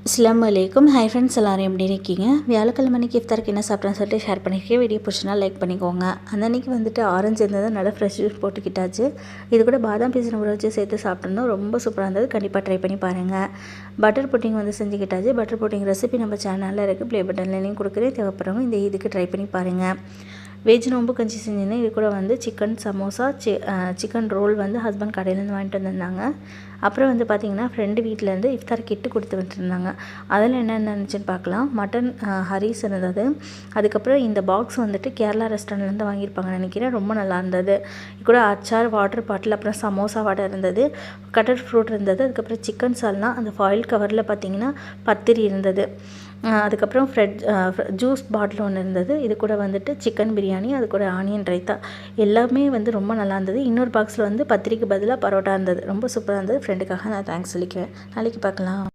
அஸ்ஸலாமு அலைக்கும். Hi friends, எல்லோரும் எப்படி இருக்கீங்க? வியாழக்கிழமை அன்றைக்கி இஃப்தாருக்கு என்ன சாப்பிட்றேன்னு சொல்லிட்டு ஷேர் பண்ணியிருக்கேன். வீடியோ பிடிச்சினா லைக் பண்ணிக்கோங்க. அந்த அன்றைக்கி வந்துட்டு ஆரஞ்சு இருந்தது, நல்லா ஃப்ரெஷ் ஜூஸ் போட்டுக்கிட்டாச்சு. இது கூட பாதாம் பீசனை ஊற வச்சு சேர்த்து சாப்பிட்டோம்னா ரொம்ப சூப்பராக இருந்தது. கண்டிப்பாக ட்ரை பண்ணி பாருங்கள். பட்டர் புட்டிங் வந்து செஞ்சுக்கிட்டாச்சு. பட்டர் புட்டிங் ரெசிபி நம்ம சேனலில் இருக்குது, ப்ளே பட்டன்லேயும் கொடுக்குறேன். தேவைப்படுறவங்க இந்த இதுக்கு ட்ரை பண்ணி பாருங்கள். வெஜ் நோம்பு கஞ்சி செஞ்சுருந்தேன். இது கூட வந்து சிக்கன் சமோசா, சிக்கன் ரோல் வந்து ஹஸ்பண்ட் கடையிலேருந்து வாங்கிட்டு வந்திருந்தாங்க. அப்புறம் வந்து பார்த்திங்கன்னா ஃப்ரெண்டு வீட்டிலேருந்து இஃப்தார் கிட்டு கொடுத்து விட்டுருந்தாங்க. அதில் என்ன இருந்துச்சுன்னு பார்க்கலாம். மட்டன் ஹரீஸ் இருந்தது. அதுக்கப்புறம் இந்த பாக்ஸ் வந்துட்டு கேரளா ரெஸ்டாரண்ட்லேருந்து வாங்கியிருப்பாங்கன்னு நினைக்கிறேன். ரொம்ப நல்லா இருந்தது. இது கூட அச்சார், வாட்டர் பாட்டில், அப்புறம் சமோசா வடை இருந்தது, கட்டர் ஃப்ரூட் இருந்தது. அதுக்கப்புறம் சிக்கன் சால்னா, அந்த ஃபாயில் கவரில் பார்த்திங்கன்னா பத்திரி இருந்தது. அதுக்கப்புறம் ஜூஸ் பாட்டில் ஒன்று இருந்தது. இது கூட வந்துட்டு சிக்கன் பிரியாணி, அது கூட ஆனியன் ரைத்தா, எல்லாமே வந்து ரொம்ப நல்லா இருந்தது. இன்னொரு பாக்ஸில் வந்து பத்திரிக்கு பதிலாக பரோட்டா இருந்தது. ரொம்ப சூப்பராக இருந்தது. ஃப்ரெண்டுக்காக நான் தேங்க்ஸ் சொல்லிக்கிறேன். நாளைக்கு பார்க்கலாம்.